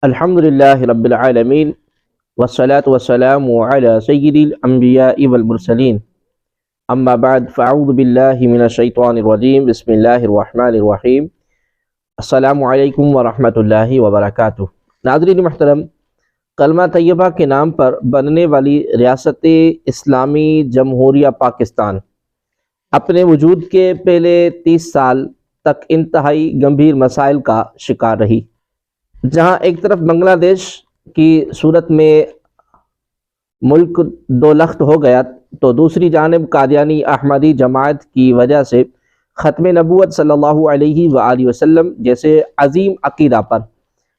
الحمدللہ رب العالمین والصلاة والسلام علی سید الانبیاء والمرسلین اما بعد فاعوذ باللہ من الشیطان الرجیم بسم اللہ الرحمن الرحیم السلام علیکم ورحمۃ اللہ وبرکاتہ۔ ناظرین محترم، کلمہ طیبہ کے نام پر بننے والی ریاست اسلامی جمہوریہ پاکستان اپنے وجود کے پہلے 30 سال تک انتہائی گمبھیر مسائل کا شکار رہی، جہاں ایک طرف بنگلہ دیش کی صورت میں ملک دو لخت ہو گیا تو دوسری جانب قادیانی احمدی جماعت کی وجہ سے ختم نبوت صلی اللہ علیہ وآلہ وسلم جیسے عظیم عقیدہ پر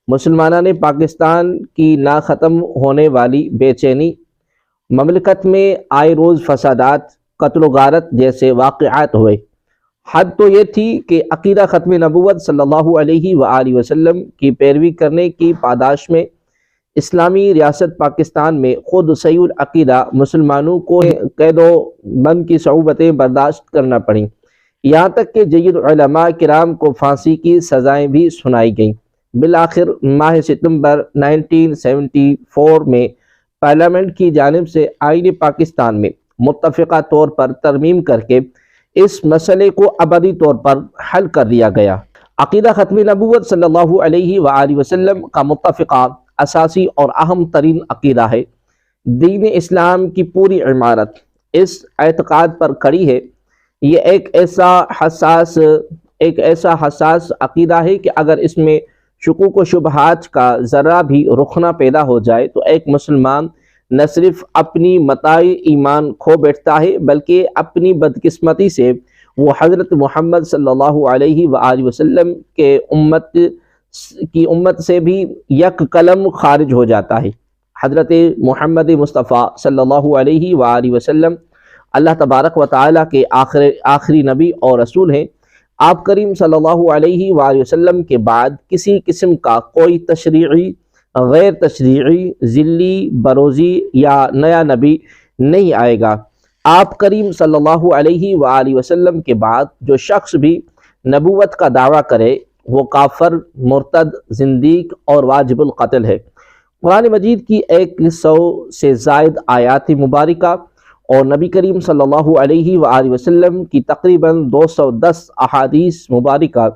مسلمانان پاکستان کی نہ ختم ہونے والی بے چینی، مملکت میں آئے روز فسادات، قتل و غارت جیسے واقعات ہوئے۔ حد تو یہ تھی کہ عقیدہ ختم نبوت صلی اللہ علیہ وآلہ وسلم کی پیروی کرنے کی پاداش میں اسلامی ریاست پاکستان میں خود صحیح العقیدہ مسلمانوں کو قید و بند کی صعوبتیں برداشت کرنا پڑیں، یہاں تک کہ جید علماء کرام کو پھانسی کی سزائیں بھی سنائی گئیں۔ بالآخر ماہ ستمبر 1974 میں پارلیمنٹ کی جانب سے آئین پاکستان میں متفقہ طور پر ترمیم کر کے اس مسئلے کو ابدی طور پر حل کر دیا گیا۔ عقیدہ ختم نبوت صلی اللہ علیہ وآلہ وسلم کا متفقہ اساسی اور اہم ترین عقیدہ ہے۔ دین اسلام کی پوری عمارت اس اعتقاد پر کھڑی ہے۔ یہ ایک ایسا حساس عقیدہ ہے کہ اگر اس میں شکوک و شبہات کا ذرہ بھی رخنہ پیدا ہو جائے تو ایک مسلمان نہ صرف اپنی متاع ایمان کھو بیٹھتا ہے بلکہ اپنی بدقسمتی سے وہ حضرت محمد صلی اللہ علیہ وآلہ وسلم کے امت سے بھی یک قلم خارج ہو جاتا ہے۔ حضرت محمد مصطفیٰ صلی اللہ علیہ وآلہ وسلم اللہ تبارک و تعالیٰ کے آخری نبی اور رسول ہیں۔ آپ کریم صلی اللہ علیہ وآلہ وسلم کے بعد کسی قسم کا کوئی تشریعی، غیر تشریعی، ذلی، بروزی یا نیا نبی نہیں آئے گا۔ آپ کریم صلی اللہ علیہ وآلہ وسلم کے بعد جو شخص بھی نبوت کا دعویٰ کرے وہ کافر، مرتد، زندیق اور واجب القتل ہے۔ قرآن مجید کی 100 سے زائد آیات مبارکہ اور نبی کریم صلی اللہ علیہ وآلہ وسلم کی تقریباً 210 احادیث مبارکہ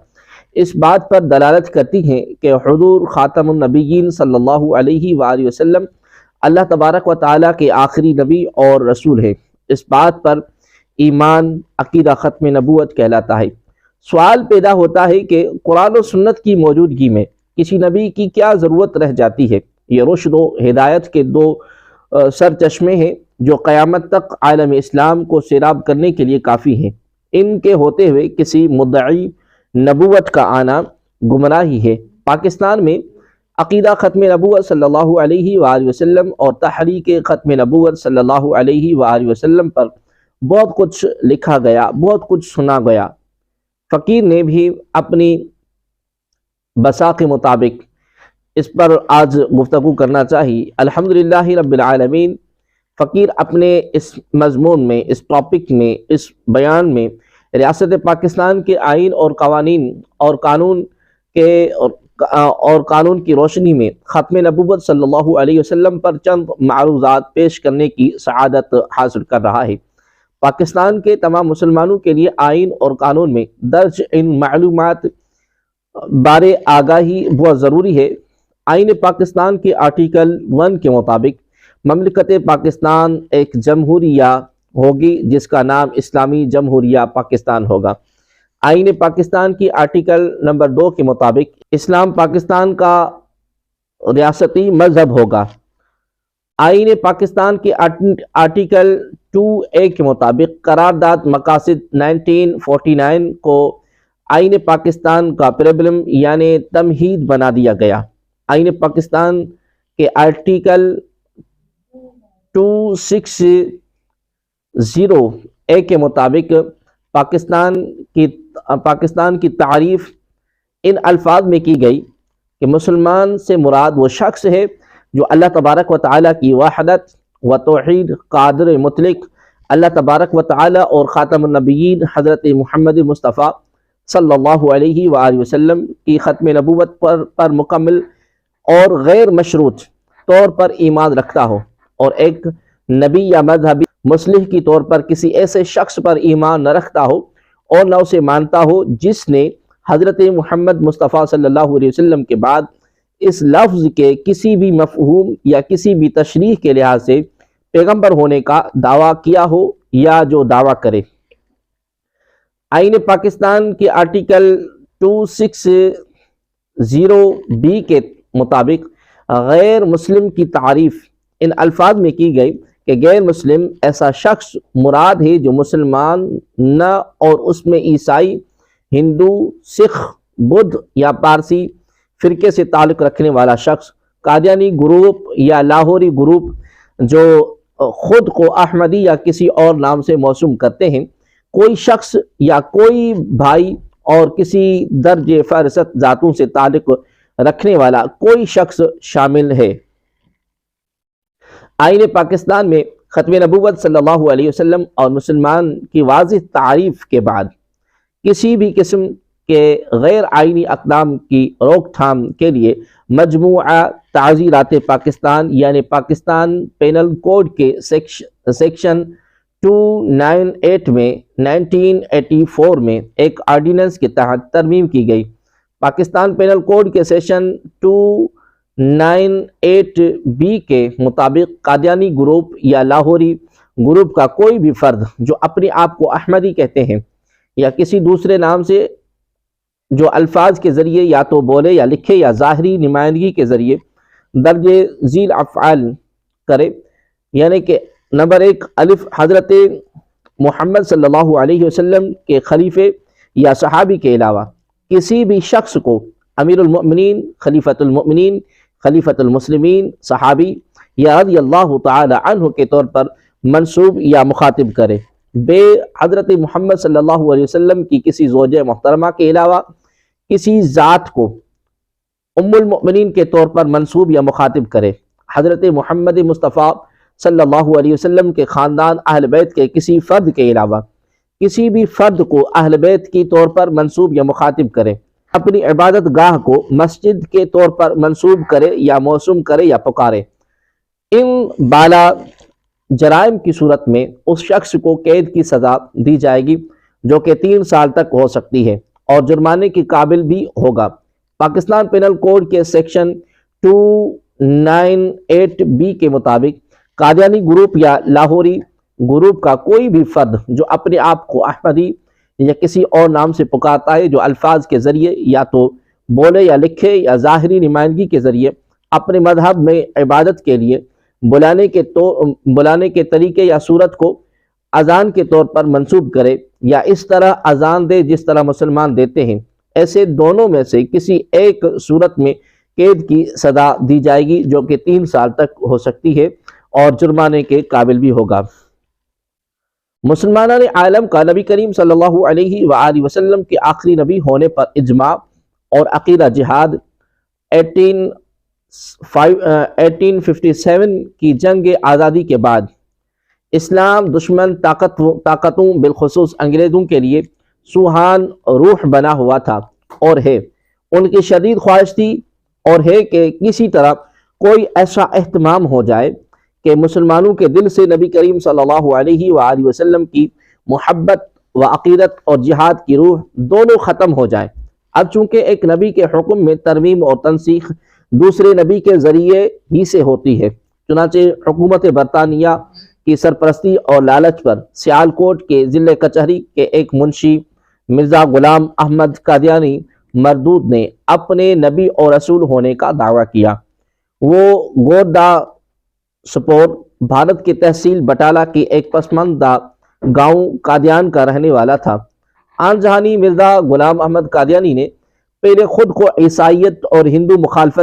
اس بات پر دلالت کرتی ہیں کہ حضور خاتم النبیین صلی اللہ علیہ وآلہ وسلم اللہ تبارک و تعالیٰ کے آخری نبی اور رسول ہیں۔ اس بات پر ایمان عقیدہ ختم نبوت کہلاتا ہے۔ سوال پیدا ہوتا ہے کہ قرآن و سنت کی موجودگی میں کسی نبی کی کیا ضرورت رہ جاتی ہے؟ یہ رشد و ہدایت کے دو سرچشمے ہیں جو قیامت تک عالم اسلام کو سیراب کرنے کے لیے کافی ہیں۔ ان کے ہوتے ہوئے کسی مدعی نبوت کا آنا گمراہی ہے۔ پاکستان میں عقیدہ ختم نبوت صلی اللہ علیہ وآلہ وسلم اور تحریک ختم نبوت صلی اللہ علیہ وآلہ وسلم پر بہت کچھ لکھا گیا، بہت کچھ سنا گیا۔ فقیر نے بھی اپنی بساط کے مطابق اس پر آج گفتگو کرنا چاہیے۔ الحمدللہ رب العالمین، فقیر اپنے اس مضمون میں، اس ٹاپک میں، اس بیان میں ریاست پاکستان کے آئین اور قوانین اور قانون کی روشنی میں ختم نبوت صلی اللہ علیہ وسلم پر چند معروضات پیش کرنے کی سعادت حاصل کر رہا ہے۔ پاکستان کے تمام مسلمانوں کے لیے آئین اور قانون میں درج ان معلومات بارے آگاہی بہت ضروری ہے۔ آئین پاکستان کے آرٹیکل 1 کے مطابق مملکت پاکستان ایک جمہوریہ ہوگی جس کا نام اسلامی جمہوریہ پاکستان ہوگا۔ آئین پاکستان کی آرٹیکل نمبر 2 کے مطابق اسلام پاکستان کا ریاستی مذہب ہوگا۔ آئین پاکستان کے آرٹیکل 2A کے مطابق قرارداد مقاصد 1949 کو آئین پاکستان کا پیرابلم یعنی تمہید بنا دیا گیا۔ آئین پاکستان کے آرٹیکل 260A کے مطابق پاکستان کی تعریف ان الفاظ میں کی گئی کہ مسلمان سے مراد وہ شخص ہے جو اللہ تبارک و تعالیٰ کی وحدت و توحید، قادر مطلق اللہ تبارک و تعالیٰ اور خاتم النبیین حضرت محمد مصطفیٰ صلی اللہ علیہ وآلہ وسلم کی ختم نبوت پر مکمل اور غیر مشروط طور پر ایمان رکھتا ہو، اور ایک نبی یا مذہبی مصلح کی طور پر کسی ایسے شخص پر ایمان نہ رکھتا ہو اور نہ اسے مانتا ہو جس نے حضرت محمد مصطفیٰ صلی اللہ علیہ وسلم کے بعد اس لفظ کے کسی بھی مفہوم یا کسی بھی تشریح کے لحاظ سے پیغمبر ہونے کا دعویٰ کیا ہو یا جو دعویٰ کرے۔ آئین پاکستان کے آرٹیکل 260B کے مطابق غیر مسلم کی تعریف ان الفاظ میں کی گئی کہ غیر مسلم ایسا شخص مراد ہے جو مسلمان نہ اور اس میں عیسائی، ہندو، سکھ، بدھ یا پارسی فرقے سے تعلق رکھنے والا شخص، قادیانی گروپ یا لاہوری گروپ جو خود کو احمدی یا کسی اور نام سے موسوم کرتے ہیں، کوئی شخص یا کوئی بھائی اور کسی درج فہرست ذاتوں سے تعلق رکھنے والا کوئی شخص شامل ہے۔ آئین پاکستان میں ختم نبوت صلی اللہ علیہ وسلم اور مسلمان کی واضح تعریف کے بعد کسی بھی قسم کے غیر آئینی اقدام کی روک تھام کے لیے مجموعہ تعزیرات پاکستان یعنی پاکستان پینل کوڈ کے سیکشن 298 میں 1984 میں ایک آرڈیننس کے تحت ترمیم کی گئی۔ پاکستان پینل کوڈ کے سیکشن 298B کے مطابق قادیانی گروپ یا لاہوری گروپ کا کوئی بھی فرد جو اپنے آپ کو احمدی کہتے ہیں یا کسی دوسرے نام سے جو الفاظ کے ذریعے یا تو بولے یا لکھے یا ظاہری نمائندگی کے ذریعے درج ذیل افعال کرے، یعنی کہ نمبر 1 الف حضرت محمد صلی اللہ علیہ وسلم کے خلیفے یا صحابی کے علاوہ کسی بھی شخص کو امیر المؤمنین، خلیفۃ المؤمنین، خلیفۃ المسلمین، صحابی یا رضی اللہ تعالی عنہ کے طور پر منسوب یا مخاطب کرے، بے حضرت محمد صلی اللہ علیہ وسلم کی کسی زوجہ محترمہ کے علاوہ کسی ذات کو ام المؤمنین کے طور پر منسوب یا مخاطب کرے، حضرت محمد مصطفیٰ صلی اللہ علیہ وسلم کے خاندان اہل بیت کے کسی فرد کے علاوہ کسی بھی فرد کو اہل بیت کی طور پر منسوب یا مخاطب کرے، اپنی عبادت گاہ کو مسجد کے طور پر منسوب کرے یا موسوم کرے یا پکارے۔ ان بالا جرائم کی صورت میں اس شخص کو قید کی سزا دی جائے گی جو کہ 3 سال تک ہو سکتی ہے اور جرمانے کے قابل بھی ہوگا۔ پاکستان پینل کوڈ کے سیکشن 298B کے مطابق قادیانی گروپ یا لاہوری گروپ کا کوئی بھی فرد جو اپنے آپ کو احمدی یا کسی اور نام سے پکارتا ہے، جو الفاظ کے ذریعے یا تو بولے یا لکھے یا ظاہری نمائندگی کے ذریعے اپنے مذہب میں عبادت کے لیے بلانے کے طریقے یا صورت کو اذان کے طور پر منسوب کرے یا اس طرح اذان دے جس طرح مسلمان دیتے ہیں، ایسے دونوں میں سے کسی ایک صورت میں قید کی سزا دی جائے گی جو کہ 3 سال تک ہو سکتی ہے اور جرمانے کے قابل بھی ہوگا۔ مسلمانان عالم کا نبی کریم صلی اللہ علیہ وآلہ وسلم کے آخری نبی ہونے پر اجماع اور عقیدہ جہاد 1857 کی جنگ آزادی کے بعد اسلام دشمن طاقتوں بالخصوص انگریزوں کے لیے سوہان روح بنا ہوا تھا اور ہے، ان کی شدید خواہش تھی اور ہے کہ کسی طرح کوئی ایسا اہتمام ہو جائے کہ مسلمانوں کے دل سے نبی کریم صلی اللہ علیہ وآلہ وسلم کی محبت و عقیدت اور جہاد کی روح دونوں ختم ہو جائے۔ اب چونکہ ایک نبی کے حکم میں ترمیم اور تنسیخ دوسرے نبی کے ذریعے ہی سے ہوتی ہے، چنانچہ حکومت برطانیہ کی سرپرستی اور لالچ پر سیالکوٹ کے ضلع کچہری کے ایک منشی مرزا غلام احمد قادیانی مردود نے اپنے نبی اور رسول ہونے کا دعویٰ کیا۔ وہ گوردا سپور بھارت کی تحصیل بٹالہ کی ایک پسماندہ گاؤں قادیان کا رہنے والا تھا۔ آن جہانی مرزا غلام احمد قادیانی نے پہلے خود کو عیسائیت اور ہندو مخالف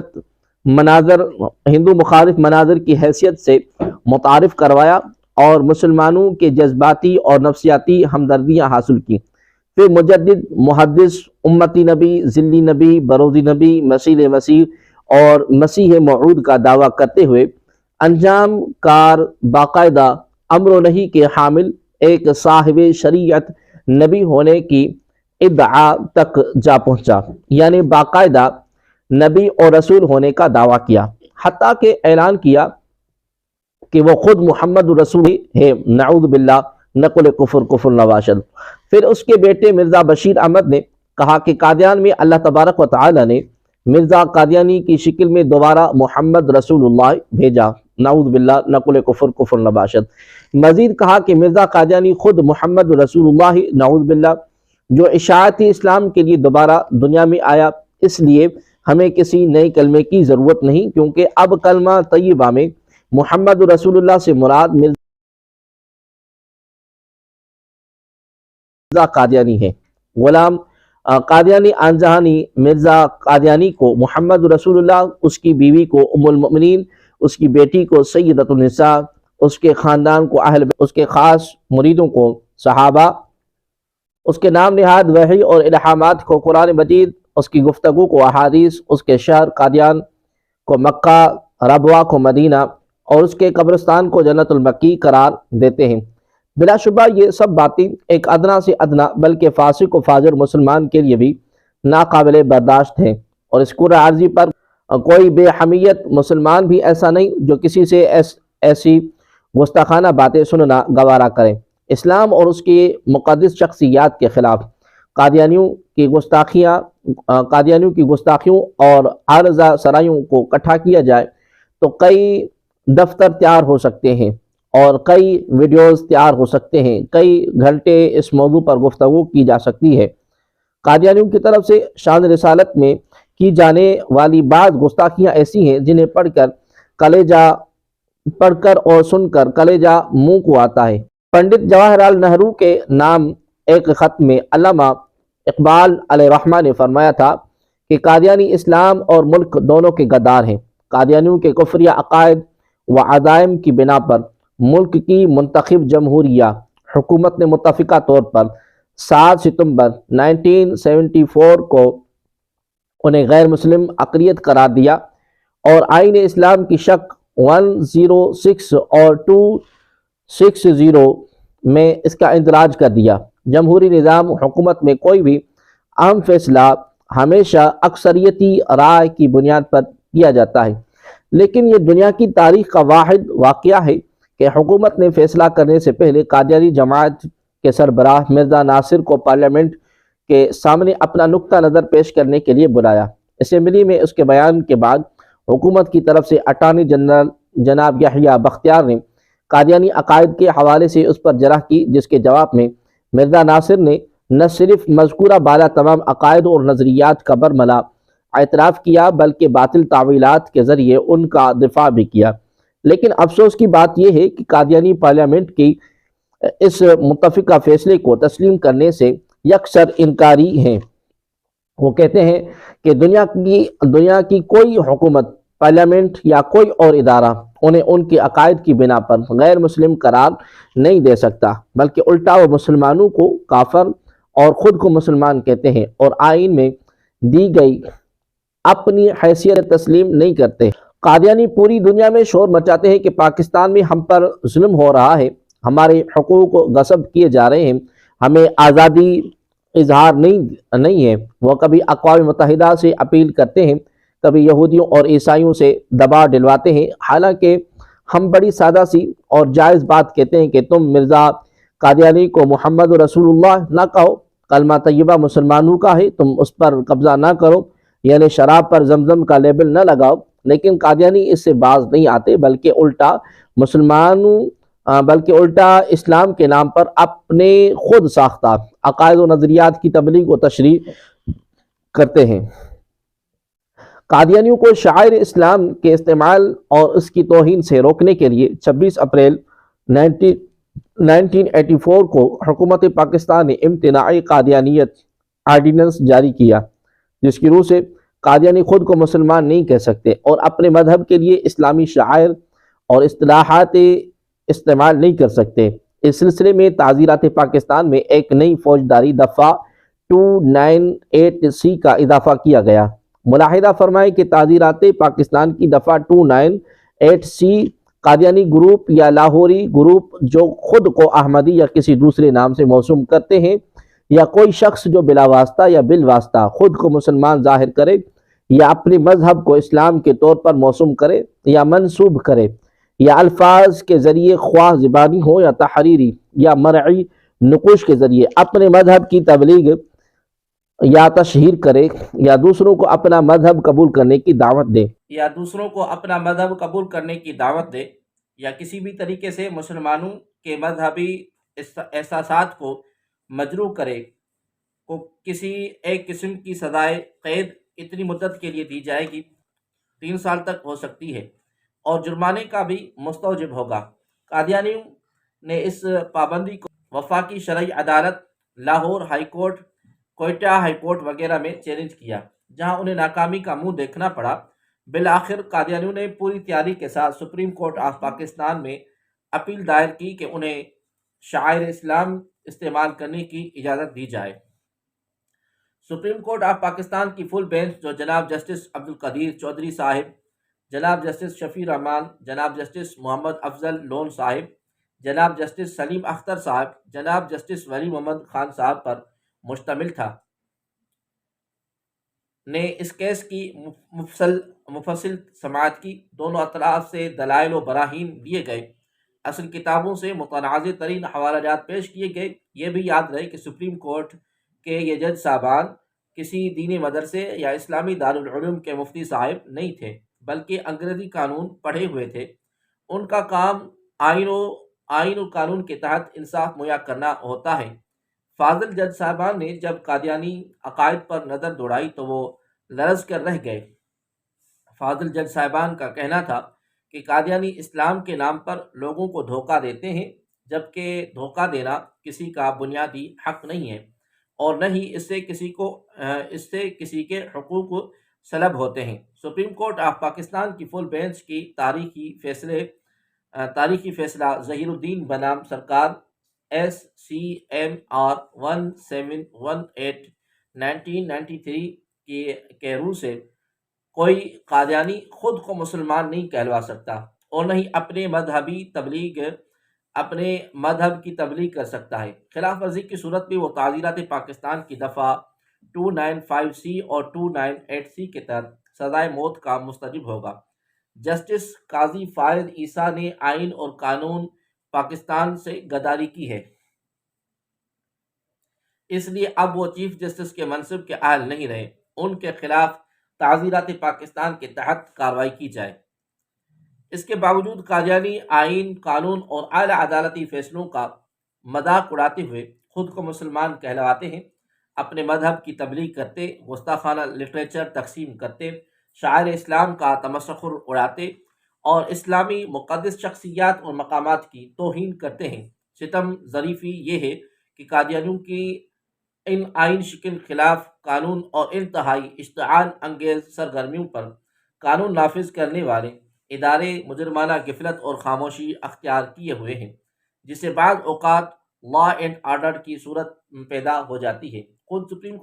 مناظر کی حیثیت سے متعارف کروایا اور مسلمانوں کے جذباتی اور نفسیاتی ہمدردیاں حاصل کی۔ پھر مجدد، محدث، امتی نبی، ذلی نبی، بروزی نبی، مسیح مسیح اور مسیح موعود کا دعویٰ کرتے ہوئے انجام کار، باقاعدہ امر و نہی کے حامل، ایک صاحب شریعت نبی ہونے کی ادعا تک جا پہنچا، یعنی باقاعدہ نبی اور رسول ہونے کا دعویٰ کیا، حتیٰ کہ اعلان کیا کہ وہ خود محمد رسول ہے، نعوذ باللہ، نقل کفر کفر نواشد۔ پھر اس کے بیٹے مرزا بشیر احمد نے کہا کہ قادیان میں اللہ تبارک و تعالی نے مرزا قادیانی کی شکل میں دوبارہ محمد رسول اللہ بھیجا، نعوذ باللہ، نقل کفر کفر نباشد۔ مزید کہا کہ مرزا قادیانی خود محمد رسول اللہ، نعوذ باللہ، جو اشاعت اسلام کے لیے دوبارہ دنیا میں آیا، اس لیے ہمیں کسی نئے کلمے کی ضرورت نہیں، کیونکہ اب کلمہ طیبہ میں محمد رسول اللہ سے مراد مرزا قادیانی ہے۔ غلام قادیانی آنجہانی مرزا قادیانی کو محمد رسول اللہ، اس کی بیوی کو ام المؤمنین، اس کی بیٹی کو سیدۃ النساء، اس کے خاندان کو اہل بیت، اس کے خاص مریدوں کو صحابہ، اس کے نام نہاد وحی اور الہامات کو قرآن مجید، اس کی گفتگو کو احادیث، اس کے شہر قادیان کو مکہ، ربوہ کو مدینہ اور اس کے قبرستان کو جنت المکی قرار دیتے ہیں۔ بلا شبہ یہ سب باتیں ایک ادنا سے ادنا بلکہ فاسق و فاجر مسلمان کے لیے بھی ناقابل برداشت ہیں، اور اس کرۂ عرضی پر کوئی بے حمیت مسلمان بھی ایسا نہیں جو کسی سے ایسی گستاخانہ باتیں سننا گوارا کرے۔ اسلام اور اس کی مقدس شخصیات کے خلاف قادیانیوں کی گستاخیوں اور عارضہ سرائیوں کو اکٹھا کیا جائے تو کئی دفتر تیار ہو سکتے ہیں اور کئی ویڈیوز تیار ہو سکتے ہیں، کئی گھنٹے اس موضوع پر گفتگو کی جا سکتی ہے۔ قادیانیوں کی طرف سے شان رسالت میں کی جانے والی بعض گستاخیاں ایسی ہیں جنہیں پڑھ کر اور سن کر کلیجہ منہ کو آتا ہے۔ پنڈت جواہر لال نہرو کے نام ایک خط میں علامہ اقبال علیہ الرحمہ نے فرمایا تھا کہ قادیانی اسلام اور ملک دونوں کے غدار ہیں۔ قادیانیوں کے کفریہ عقائد و عزائم کی بنا پر ملک کی منتخب جمہوریہ حکومت نے متفقہ طور پر 7 ستمبر 1974 کو انہیں غیر مسلم اقلیت قرار دیا اور آئین اسلام کی شق 106 اور 260 میں اس کا اندراج کر دیا۔ جمہوری نظام حکومت میں کوئی بھی اہم فیصلہ ہمیشہ اکثریتی رائے کی بنیاد پر کیا جاتا ہے، لیکن یہ دنیا کی تاریخ کا واحد واقعہ ہے کہ حکومت نے فیصلہ کرنے سے پہلے قادیانی جماعت کے سربراہ مرزا ناصر کو پارلیمنٹ کے سامنے اپنا نقطہ نظر پیش کرنے کے لیے بلایا۔ اسمبلی میں اس کے بیان کے بعد حکومت کی طرف سے اٹارنی جنرل جناب یحییٰ بختیار نے قادیانی عقائد کے حوالے سے اس پر جرح کی، جس کے جواب میں مرزا ناصر نے نہ صرف مذکورہ بالا تمام عقائد اور نظریات کا برملا اعتراف کیا بلکہ باطل تعویلات کے ذریعے ان کا دفاع بھی کیا۔ لیکن افسوس کی بات یہ ہے کہ قادیانی پارلیمنٹ کی اس متفقہ فیصلے کو تسلیم کرنے سے یکسر انکاری ہیں۔ وہ کہتے ہیں کہ دنیا کی کوئی حکومت، پارلیمنٹ یا کوئی اور ادارہ انہیں ان کے عقائد کی بنا پر غیر مسلم قرار نہیں دے سکتا، بلکہ الٹا وہ مسلمانوں کو کافر اور خود کو مسلمان کہتے ہیں اور آئین میں دی گئی اپنی حیثیت تسلیم نہیں کرتے۔ قادیانی پوری دنیا میں شور مچاتے ہیں کہ پاکستان میں ہم پر ظلم ہو رہا ہے، ہمارے حقوق غصب کیے جا رہے ہیں، ہمیں آزادی اظہار نہیں ہے۔ وہ کبھی اقوام متحدہ سے اپیل کرتے ہیں، کبھی یہودیوں اور عیسائیوں سے دباؤ ڈلواتے ہیں، حالانکہ ہم بڑی سادہ سی اور جائز بات کہتے ہیں کہ تم مرزا قادیانی کو محمد رسول اللہ نہ کہو، کلمہ طیبہ مسلمانوں کا ہے، تم اس پر قبضہ نہ کرو، یعنی شراب پر زمزم کا لیبل نہ لگاؤ۔ لیکن قادیانی اس سے باز نہیں آتے بلکہ الٹا اسلام کے نام پر اپنے خود ساختہ عقائد و نظریات کی تبلیغ و تشریح کرتے ہیں۔ قادیانیوں کو شعائر اسلام کے استعمال اور اس کی توہین سے روکنے کے لیے 26 اپریل 1984 کو حکومت پاکستان نے امتناعی قادیانیت آرڈیننس جاری کیا، جس کی روح سے قادیانی خود کو مسلمان نہیں کہہ سکتے اور اپنے مذہب کے لیے اسلامی شعائر اور اصطلاحات استعمال نہیں کر سکتے۔ اس سلسلے میں تعزیرات پاکستان میں ایک نئی فوجداری دفعہ 298C کا اضافہ کیا گیا۔ ملاحظہ فرمائیں کہ تعزیرات پاکستان کی دفعہ 298C قادیانی گروپ یا لاہوری گروپ جو خود کو احمدی یا کسی دوسرے نام سے موسوم کرتے ہیں، یا کوئی شخص جو بلا واسطہ یا بالواسطہ خود کو مسلمان ظاہر کرے یا اپنے مذہب کو اسلام کے طور پر موسوم کرے یا منسوب کرے، یا الفاظ کے ذریعے خواہ زبانی ہو یا تحریری یا مرعی نقوش کے ذریعے اپنے مذہب کی تبلیغ یا تشہیر کرے، یا دوسروں کو اپنا مذہب قبول کرنے کی دعوت دے، یا کسی بھی طریقے سے مسلمانوں کے مذہبی احساسات کو مجروح کرے، کو کسی ایک قسم کی سزائے قید اتنی مدت کے لیے دی جائے گی، 3 سال تک ہو سکتی ہے، اور جرمانے کا بھی مستوجب ہوگا۔ قادیانیوں نے اس پابندی کو وفاقی شرعی عدالت، Lahore high court, Quetta high court وغیرہ میں چیلنج کیا، جہاں انہیں ناکامی کا منہ دیکھنا پڑا۔ بالآخر قادیانیوں نے پوری تیاری کے ساتھ سپریم کورٹ آف پاکستان میں اپیل دائر کی کہ انہیں شعائر اسلام استعمال کرنے کی اجازت دی جائے۔ سپریم کورٹ آف پاکستان کی فل بینچ، جو جناب جسٹس عبدالقدیر چودھری صاحب، جناب جسٹس شفیع رحمان، جناب جسٹس محمد افضل لون صاحب، جناب جسٹس سلیم اختر صاحب، جناب جسٹس ولی محمد خان صاحب پر مشتمل تھا، نے اس کیس کی مفصل سماعت کی۔ دونوں اطراف سے دلائل و براہین لیے گئے، اصل کتابوں سے متنازع ترین حوالہ جات پیش کیے گئے۔ یہ بھی یاد رہے کہ سپریم کورٹ کے یہ جج صاحبان کسی دینی مدرسے یا اسلامی دارالعلوم کے مفتی صاحب نہیں تھے، بلکہ انگریزی قانون پڑھے ہوئے تھے۔ ان کا کام آئین و قانون کے تحت انصاف مہیا کرنا ہوتا ہے۔ فاضل جج صاحبان نے جب قادیانی عقائد پر نظر دوڑائی تو وہ لرز کر رہ گئے۔ فاضل جج صاحبان کا کہنا تھا کہ قادیانی اسلام کے نام پر لوگوں کو دھوکہ دیتے ہیں، جبکہ دھوکہ دینا کسی کا بنیادی حق نہیں ہے، اور نہ ہی اس سے کسی کے حقوق سلب ہوتے ہیں۔ سپریم کورٹ آف پاکستان کی فل بینچ کی تاریخی فیصلہ ظہیر الدین بنام سرکار SCMR 1718 1993 کے رول سے کوئی قادیانی خود کو مسلمان نہیں کہلوا سکتا، اور نہ ہی اپنے مذہب کی تبلیغ کر سکتا ہے۔ خلاف ورزی کی صورت میں وہ تعزیرات پاکستان کی دفعہ 295C اور 298C کے تحت سزائے موت کا مستحق ہوگا۔ جسٹس قاضی فائز عیسیٰ نے آئین اور قانون پاکستان سے غداری کی ہے، اس لیے اب وہ چیف جسٹس کے منصب کے اہل نہیں رہے، ان کے خلاف تعزیرات پاکستان کے تحت کارروائی کی جائے۔ اس کے باوجود قادیانی آئین، قانون اور اعلی عدالتی فیصلوں کا مذاق اڑاتے ہوئے خود کو مسلمان کہلواتے ہیں، اپنے مذہب کی تبلیغ کرتے، گستاخانہ لٹریچر تقسیم کرتے، شاعر اسلام کا تمسخر اڑاتے اور اسلامی مقدس شخصیات اور مقامات کی توہین کرتے ہیں۔ ستم ظریفی یہ ہے کہ قادیانیوں کی ان آئین شکن خلاف قانون اور انتہائی اشتعال انگیز سرگرمیوں پر قانون نافذ کرنے والے ادارے مجرمانہ غفلت اور خاموشی اختیار کیے ہوئے ہیں، جسے بعض اوقات لا اینڈ آرڈر کی صورت پیدا ہو جاتی ہے۔ خود سپریم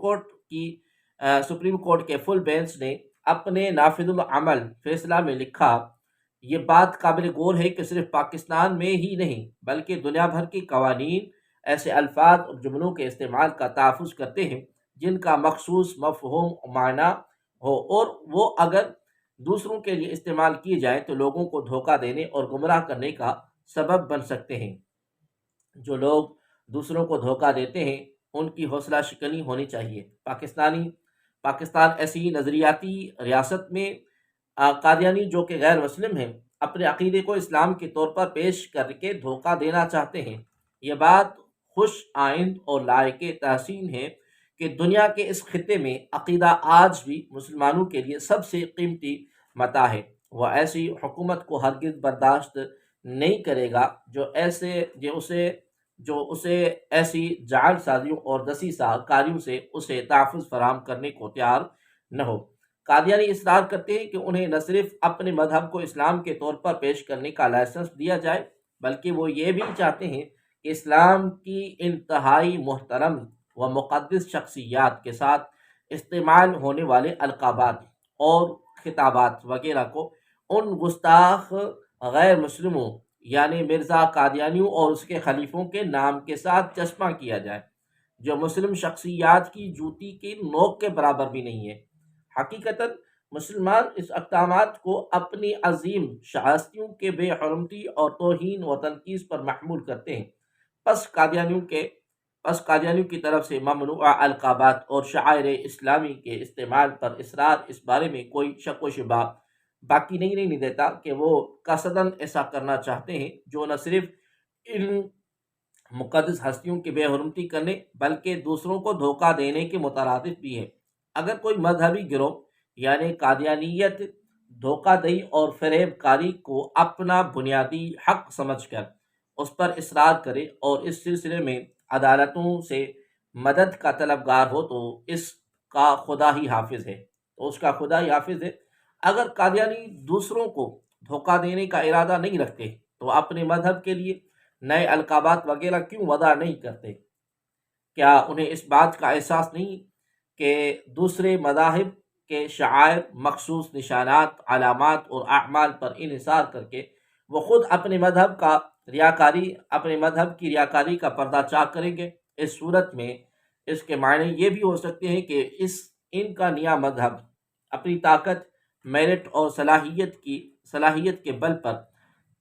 کورٹ کے فل بینچ نے اپنے نافذ العمل فیصلہ میں لکھا، یہ بات قابل غور ہے کہ صرف پاکستان میں ہی نہیں بلکہ دنیا بھر کے قوانین ایسے الفاظ اور جملوں کے استعمال کا تحفظ کرتے ہیں جن کا مخصوص مفہوم معنی ہو، اور وہ اگر دوسروں کے لیے استعمال کیے جائیں تو لوگوں کو دھوکہ دینے اور گمراہ کرنے کا سبب بن سکتے ہیں۔ جو لوگ دوسروں کو دھوکہ دیتے ہیں ان کی حوصلہ شکنی ہونی چاہیے۔ پاکستان ایسی نظریاتی ریاست میں قادیانی جو کہ غیر مسلم ہیں اپنے عقیدے کو اسلام کے طور پر پیش کر کے دھوکہ دینا چاہتے ہیں۔ یہ بات خوش آئند اور لائق تحسین ہے کہ دنیا کے اس خطے میں عقیدہ آج بھی مسلمانوں کے لیے سب سے قیمتی متاع ہے۔ وہ ایسی حکومت کو ہرگز برداشت نہیں کرے گا جو اسے ایسی جعل سازیوں اور دسیسہ کاریوں سے اسے تحفظ فراہم کرنے کو تیار نہ ہو۔ قادیانی اصرار کرتے ہیں کہ انہیں نہ صرف اپنے مذہب کو اسلام کے طور پر پیش کرنے کا لائسنس دیا جائے بلکہ وہ یہ بھی چاہتے ہیں کہ اسلام کی انتہائی محترم و مقدس شخصیات کے ساتھ استعمال ہونے والے القابات اور خطابات وغیرہ کو ان گستاخ غیر مسلموں یعنی مرزا قادیانیوں اور اس کے خلیفوں کے نام کے ساتھ چسپاں کیا جائے، جو مسلم شخصیات کی جوتی کی نوک کے برابر بھی نہیں ہے۔ حقیقتاً مسلمان اس اقدامات کو اپنی عظیم شہستیوں کے بے حرمتی اور توہین و تنقید پر محمول کرتے ہیں۔ پس قادیانیوں کے پس قادیانیوں کی طرف سے ممنوعہ القابات اور شعائر اسلامی کے استعمال پر اصرار اس بارے میں کوئی شک و شبہ باقی نہیں دیتا کہ وہ قصداً ایسا کرنا چاہتے ہیں، جو نہ صرف ان مقدس ہستیوں کی بے حرمتی کرنے بلکہ دوسروں کو دھوکہ دینے کے مترادف بھی ہے۔ اگر کوئی مذہبی گروہ یعنی قادیانیت دھوکہ دہی اور فریب کاری کو اپنا بنیادی حق سمجھ کر اس پر اصرار کرے اور اس سلسلے میں عدالتوں سے مدد کا طلبگار ہو تو کا خدا ہی حافظ ہے اس کا خدا ہی حافظ ہے۔ اگر قادیانی دوسروں کو دھوکہ دینے کا ارادہ نہیں رکھتے تو اپنے مذہب کے لیے نئے القابات وغیرہ کیوں وضع نہیں کرتے؟ کیا انہیں اس بات کا احساس نہیں کہ دوسرے مذاہب کے شعائر، مخصوص نشانات، علامات اور اعمال پر انحصار کر کے وہ خود اپنے مذہب کی ریاکاری کا پردہ چاک کریں گے؟ اس صورت میں اس کے معنی یہ بھی ہو سکتے ہیں کہ ان کا نیا مذہب اپنی طاقت، میرٹ اور صلاحیت کے بل پر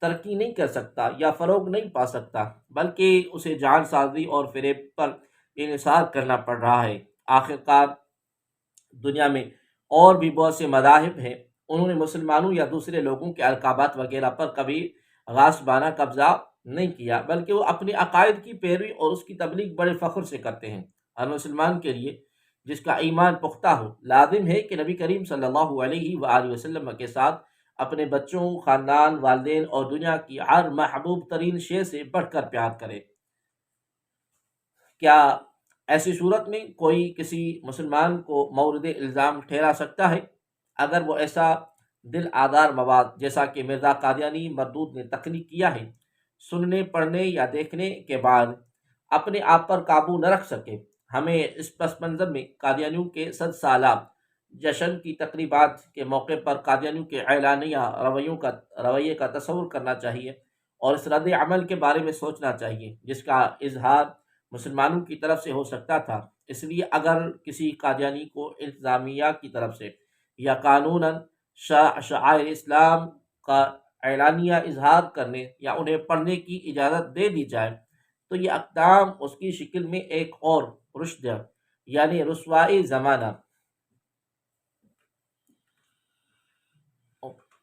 ترقی نہیں کر سکتا یا فروغ نہیں پا سکتا، بلکہ اسے جعل سازی اور فریب پر انحصار کرنا پڑ رہا ہے۔ آخرکار دنیا میں اور بھی بہت سے مذاہب ہیں، انہوں نے مسلمانوں یا دوسرے لوگوں کے القابات وغیرہ پر کبھی غاصبانہ قبضہ نہیں کیا، بلکہ وہ اپنے عقائد کی پیروی اور اس کی تبلیغ بڑے فخر سے کرتے ہیں۔ ہر مسلمان کے لیے جس کا ایمان پختہ ہو لازم ہے کہ نبی کریم صلی اللہ علیہ وآلہ وسلم کے ساتھ اپنے بچوں، خاندان، والدین اور دنیا کی ہر محبوب ترین شے سے بڑھ کر پیار کرے۔ کیا ایسی صورت میں کوئی کسی مسلمان کو مورد الزام ٹھہرا سکتا ہے؟ اگر وہ ایسا دل آزار مواد جیسا کہ مرزا قادیانی مردود نے تخلیق کیا ہے، سننے، پڑھنے یا دیکھنے کے بعد اپنے آپ پر قابو نہ رکھ سکے، ہمیں اس پس منظر میں قادیانیوں کے 100 سالہ جشن کی تقریبات کے موقع پر قادیانیوں کے اعلانیہ رویے کا تصور کرنا چاہیے اور اس رد عمل کے بارے میں سوچنا چاہیے جس کا اظہار مسلمانوں کی طرف سے ہو سکتا تھا۔ اس لیے اگر کسی قادیانی کو انتظامیہ کی طرف سے یا قانوناً شعائر اسلام کا اعلانیہ اظہار کرنے یا انہیں پڑھنے کی اجازت دے دی جائے تو یہ اقدام اس کی شکل میں ایک اور رشد یعنی رسوائی زمانہ،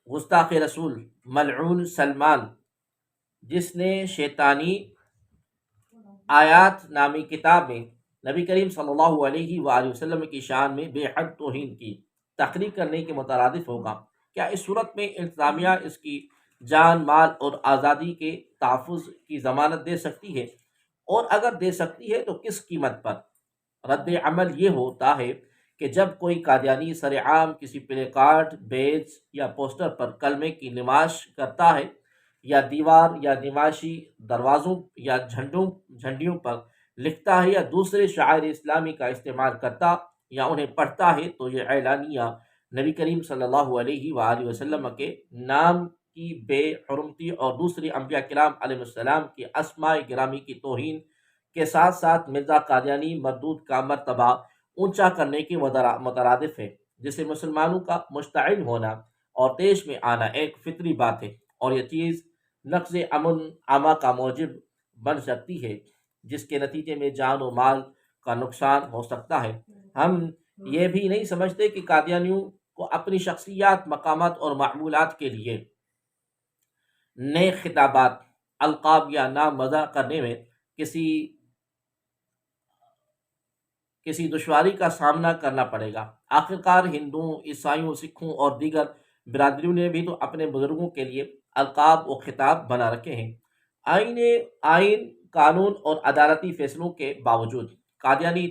گستاخ رسول، ملعون سلمان، جس نے شیطانی آیات نامی کتاب میں نبی کریم صلی اللہ علیہ وآلہ وسلم کی شان میں بے حد توہین کی، تخلیق کرنے کے مترادف ہوگا۔ کیا اس صورت میں انتظامیہ اس کی جان، مال اور آزادی کے تحفظ کی ضمانت دے سکتی ہے؟ اور اگر دے سکتی ہے تو کس قیمت پر؟ رد عمل یہ ہوتا ہے کہ جب کوئی قادیانی سرعام کسی پلے کارڈ، بیج یا پوسٹر پر کلمے کی نمائش کرتا ہے یا دیوار یا نمائشی دروازوں یا جھنڈیوں پر لکھتا ہے یا دوسرے شعائر اسلامی کا استعمال کرتا یا انہیں پڑھتا ہے تو یہ اعلانیہ نبی کریم صلی اللہ علیہ وآلہ وسلم کے نام کی بے حرمتی اور دوسری انبیاء کرام علیہ السلام کی اسماء گرامی کی توہین کے ساتھ ساتھ مرزا قادیانی مردود کا مرتبہ اونچا کرنے کے مترادف ہے، جسے مسلمانوں کا مشتعل ہونا اور دیش میں آنا ایک فطری بات ہے، اور یہ چیز نقض امن عامہ کا موجب بن سکتی ہے جس کے نتیجے میں جان و مال کا نقصان ہو سکتا ہے۔ ہم یہ بھی نہیں سمجھتے کہ قادیانیوں کو اپنی شخصیات، مقامات اور معمولات کے لیے نئے خطابات، القاب یا نام وضع کرنے میں کسی دشواری کا سامنا کرنا پڑے گا۔ آخرکار ہندوؤں، عیسائیوں، سکھوں اور دیگر برادریوں نے بھی تو اپنے بزرگوں کے لیے القاب و خطاب بنا رکھے ہیں۔ آئین، قانون اور عدالتی فیصلوں کے باوجود قادیانی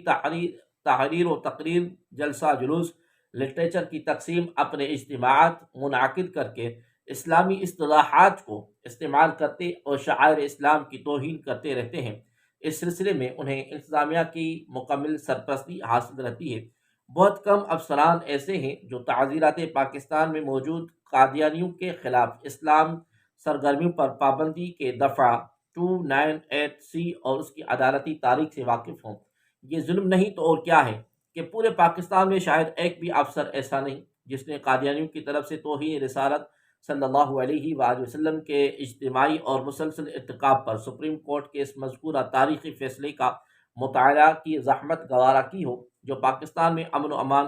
تحریر و تقریر، جلسہ جلوس، لٹریچر کی تقسیم، اپنے اجتماعات منعقد کر کے اسلامی اصطلاحات کو استعمال کرتے اور شعائر اسلام کی توہین کرتے رہتے ہیں۔ اس سلسلے میں انہیں انتظامیہ کی مکمل سرپرستی حاصل رہتی ہے۔ بہت کم افسران ایسے ہیں جو تعزیرات پاکستان میں موجود قادیانیوں کے خلاف اسلام سرگرمیوں پر پابندی کے دفعہ 298C اور اس کی عدالتی تاریخ سے واقف ہوں۔ یہ ظلم نہیں تو اور کیا ہے کہ پورے پاکستان میں شاید ایک بھی افسر ایسا نہیں جس نے قادیانیوں کی طرف سے توہین رسالت صلی اللہ علیہ وآلہ وسلم کے اجتماعی اور مسلسل ارتکاب پر سپریم کورٹ کے اس مذکورہ تاریخی فیصلے کا مطالعہ کی زحمت گوارا کی ہو، جو پاکستان میں امن و امان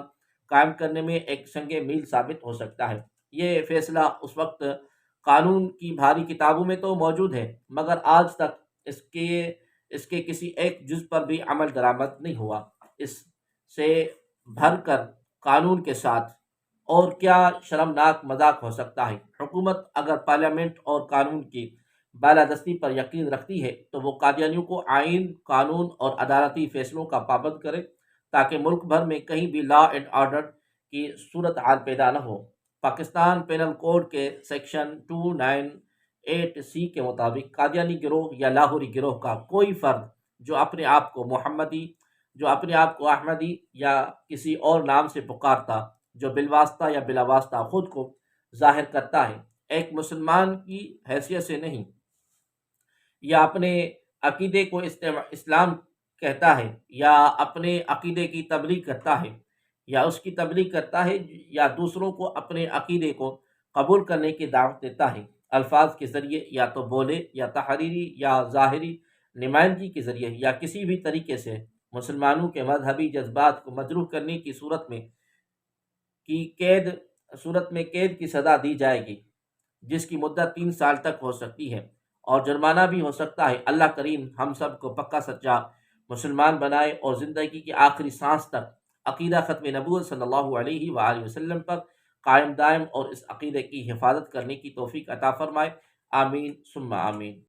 قائم کرنے میں ایک سنگ میل ثابت ہو سکتا ہے۔ یہ فیصلہ اس وقت قانون کی بھاری کتابوں میں تو موجود ہے، مگر آج تک اس کے کسی ایک جز پر بھی عمل درآمد نہیں ہوا۔ اس سے بھر کر قانون کے ساتھ اور کیا شرمناک مذاق ہو سکتا ہے؟ حکومت اگر پارلیمنٹ اور قانون کی بالادستی پر یقین رکھتی ہے تو وہ قادیانیوں کو آئین، قانون اور عدالتی فیصلوں کا پابند کرے، تاکہ ملک بھر میں کہیں بھی لا اینڈ آرڈر کی صورتحال پیدا نہ ہو۔ پاکستان پینل کوڈ کے سیکشن 298C کے مطابق قادیانی گروہ یا لاہوری گروہ کا کوئی فرد جو اپنے آپ کو احمدی یا کسی اور نام سے پکارتا، جو بالواسطہ یا بلا واسطہ خود کو ظاہر کرتا ہے، ایک مسلمان کی حیثیت سے نہیں، یا اپنے عقیدے کو اسلام کہتا ہے، یا اپنے عقیدے کی تبلیغ کرتا ہے، یا اس کی تبلیغ کرتا ہے، یا دوسروں کو اپنے عقیدے کو قبول کرنے کی دعوت دیتا ہے، الفاظ کے ذریعے یا تو بولے یا تحریری یا ظاہری نمائندگی کے ذریعے یا کسی بھی طریقے سے مسلمانوں کے مذہبی جذبات کو مجروح کرنے کی صورت میں قید کی سزا دی جائے گی، جس کی مدت 3 سال تک ہو سکتی ہے اور جرمانہ بھی ہو سکتا ہے۔ اللہ کریم ہم سب کو پکا سچا مسلمان بنائے اور زندگی کی آخری سانس تک عقیدہ ختم نبوت صلی اللہ علیہ وآلہ وسلم پر قائم دائم اور اس عقیدے کی حفاظت کرنے کی توفیق عطا فرمائے۔ آمین ثم آمین۔